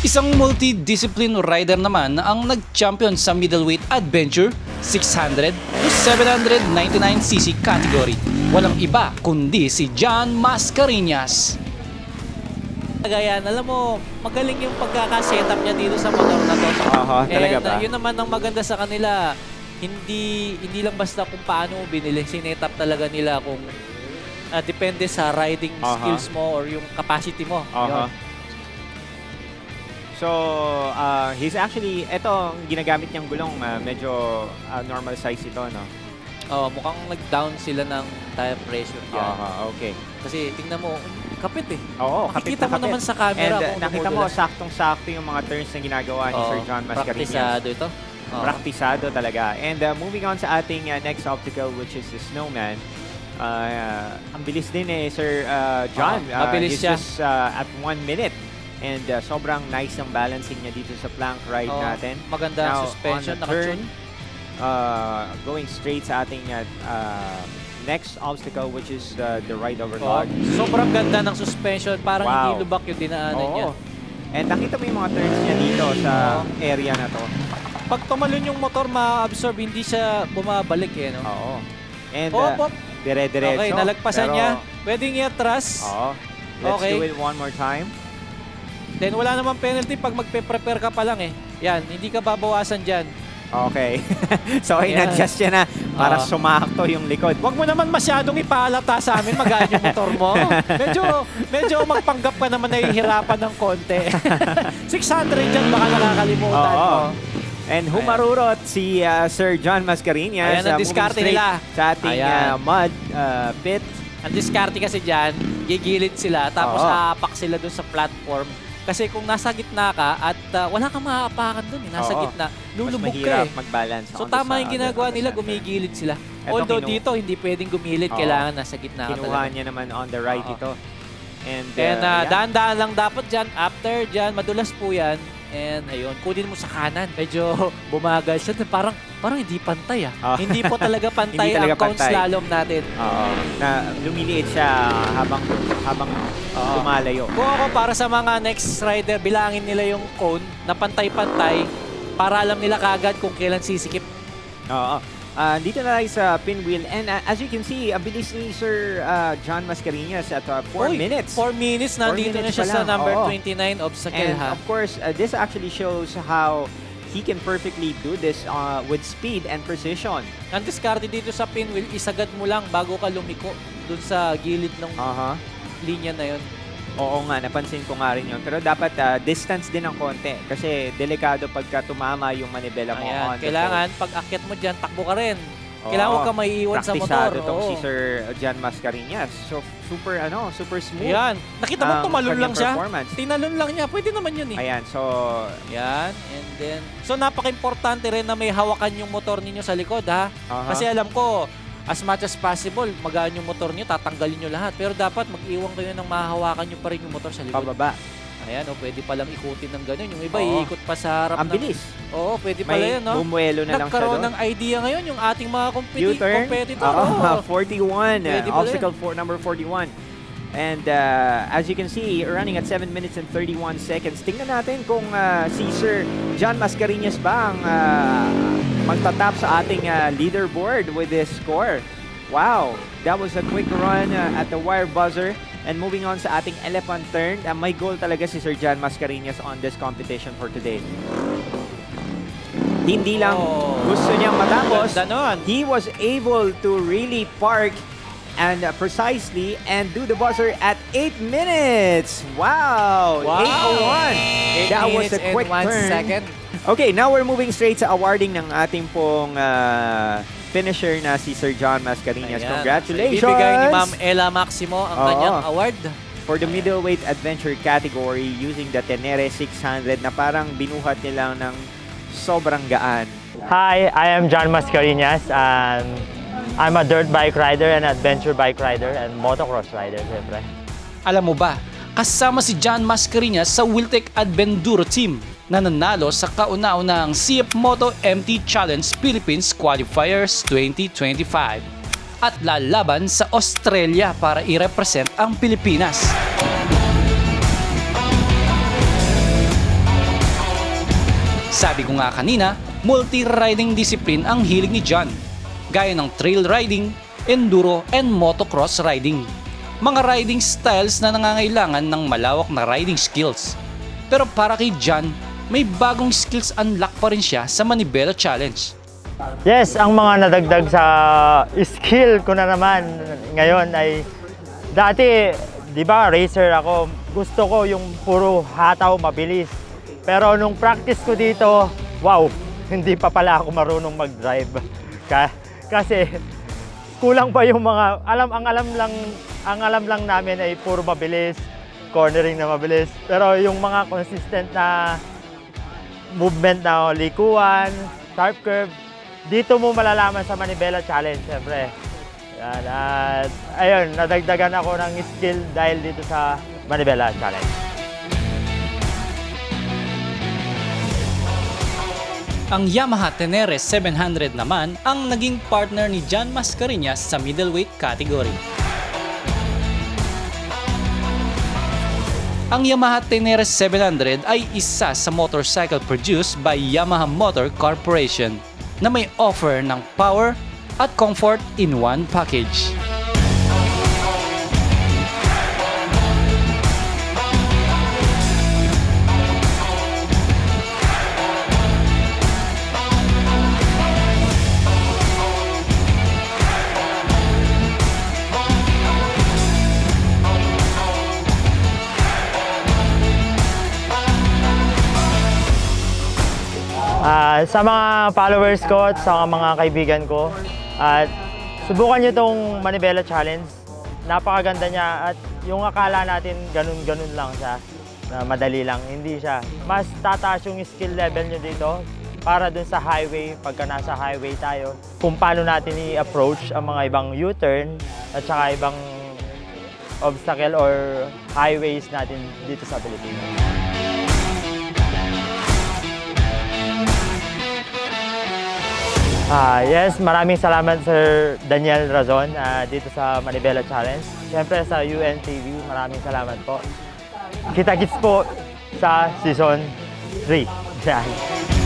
Isang multi-discipline rider naman ang nag-champion sa middleweight adventure 600 to 799cc category. Walang iba kundi si John Mascarenhas. Yan, alam mo, magaling yung pagkaka-setup niya dito sa motor na to. Talaga ba? Yun naman ang maganda sa kanila. Hindi lang basta kung paano binili. Sinetup talaga nila kung depende sa riding skills mo or yung capacity mo. So, he's actually, ito, ginagamit niyang gulong, medyo normal size ito, no? Mukhang nag-down sila ng tire pressure dyan. Okay. Kasi tingnan mo, kapit eh. Kapit Makikita mo naman sa camera. And nakita mo, saktong-sakto yung mga turns na ginagawa ni Sir John Mascarenhas. Praktisado ito. Praktisado talaga. And moving on sa ating next obstacle, which is the snowman. Ang bilis din eh, Sir John. Mabilis siya. Just at 1 minute. And sobrang nice ang balancing niya dito sa plank ride natin. Maganda ang suspension, turn, going straight sa ating next obstacle, which is the ride over log. Sobrang ganda ng suspension. Parang hindi lubak yung dinaanan niya. And nakita mo yung mga turns niya dito sa area na to. Pag tumalon yung motor, ma-absorb, hindi siya bumabalik eh, no? And dire-diretso. Okay, nalagpasan niya. Pwedeng i-atras. Let's do it one more time. Then wala namang penalty pag magpe-prepare ka pa lang eh. Yan, hindi ka babawasan dyan. Okay. So, in-adjust niya na para sumakto yung likod. Huwag mo naman masyadong ipaalata sa amin, magaan yung motor mo. Medyo magpanggap ka naman, nahihirapan ng konti. 600 dyan, baka nakakalimutan mo. And humarurot si Sir John Mascarenhas. Ayan ang diskarte nila. Sa ating mud pit. Ang diskarte kasi dyan, gigilid sila, tapos aapak sila dun sa platform. Kasi kung nasa gitna ka at wala kang maaapakan dun, nasa gitna, lulubog ka eh. Mag-balance. So tama yung ginagawa nila, gumigilid sila. Although dito, hindi pwedeng gumilid, kailangan nasa gitna ka talaga. Kinuha niya naman on the right ito. And daan-daan lang dapat dyan. After dyan, madulas po yan. And ayun, kunin mo sa kanan. Medyo bumagal siya. Parang hindi pantay Hindi po talaga pantay ang cone slalom natin. Na lumiliit siya habang lumalayo. Kung ako para sa mga next rider, bilangin nila yung cone na pantay-pantay para alam nila kagad kung kailan sisikip. Dito na tayo sa pinwheel. And as you can see, abilis ni Sir John Mascarenhas at 4 minutes. 4 minutes, nandito na siya sa number 29 obstacle. And of course, this actually shows how he can perfectly do this with speed and precision. Ang diskarte dito sa pinwheel, isagad mo lang bago ka lumiko dun sa gilid ng linya na yun. Oo nga, napansin ko nga rin yun. Pero dapat distance din ng konti kasi delikado pagka tumama yung manibela mo. Kailangan pag akyat mo dyan, takbo ka rin. Kailangan huwag ka maiiwan sa motor. Praktisado itong si Sir John Mascarenhas. So, super smooth. Ayan. Nakita mo, tumalon lang siya. Performance. Tinalon lang niya. Pwede naman yun eh. Ayan, so... Ayan. And then... So, napaka-importante rin na may hawakan yung motor ninyo sa likod, ha? Kasi alam ko, as much as possible, magaan yung motor nyo, tatanggalin nyo lahat. Pero dapat mag-iwan kayo ng mahahawakan nyo pa rin yung motor sa likod. Pababa. Ayan, pwede palang ikutin ng ganun. Yung iba, iikot pa sa harap. Ang bilis. Pwede pala yan, no? May bumuelo na lang siya doon. Nagkaroon ng idea ngayon yung ating mga competitor. 41. Obstacle number 41. And as you can see, running at 7 minutes and 31 seconds. Tingnan natin kung si Sir John Mascarenhas ba ang magtatap sa ating leaderboard with this score. Wow, that was a quick run at the wire buzzer. And moving on sa ating elephant turn, may goal talaga si Sir John Mascarenhas on this competition for today. Hindi lang gusto niyang matapos, he was able to really park and precisely and do the buzzer at 8 minutes. Wow! 8:01. That was a quick turn. Okay, now we're moving straight sa awarding ng ating pong finisher na si Sir John Mascarenhas. Congratulations! Ibibigay ni Ma'am Ella Maximo ang kanyang award. For the middleweight adventure category using the Tenere 600 na parang binuhat nilang ng sobrang gaan. Hi, I am John Mascarenhas and I'm a dirt bike rider and adventure bike rider and motocross rider, siyempre. Alam mo ba, kasama si John Mascarenhas sa Wiltec Advenduro team na nanalo sa kauna-unahang CF Moto MT Challenge Philippines Qualifiers 2025 at lalaban sa Australia para i-represent ang Pilipinas. Sabi ko nga kanina, multi-riding discipline ang hilig ni John, gaya ng trail riding, enduro, and motocross riding. Mga riding styles na nangangailangan ng malawak na riding skills. Pero para kay John, may bagong skills unlock pa rin siya sa Manibela Challenge. Yes, ang mga nadagdag sa skill ko na naman ngayon ay dati, di ba, racer ako. Gusto ko yung puro hataw, mabilis. Pero nung practice ko dito, wow, hindi pa pala ako marunong mag-drive. Kasi kulang pa yung mga ang alam lang namin ay puro mabilis, cornering na mabilis. Pero yung mga consistent na movement na likuan, sharp curve, dito mo malalaman sa Manibela Challenge, syempre. Yan, at ayun, nadagdagan ako ng skill dahil dito sa Manibela Challenge. Ang Yamaha Tenere 700 naman ang naging partner ni John Mascareñas sa middleweight category. Ang Yamaha Tenere 700 ay isa sa motorcycle produced by Yamaha Motor Corporation na may offer ng power at comfort in one package. Sa mga followers ko at sa mga kaibigan ko, at subukan nyo itong Manibela Challenge. Napakaganda niya at yung akala natin ganun-ganun lang siya, na madali lang, hindi siya. Mas tataas yung skill level nyo dito para dun sa highway, pagka nasa highway tayo, kung paano natin i-approach ang mga ibang U-turn at saka ibang obstacle or highways natin dito sa Pilipinas. Yes, maraming salamat Sir Daniel Razon dito sa Manibela Challenge. Siyempre sa UNTV, maraming salamat po. Kita-kits po sa Season 3.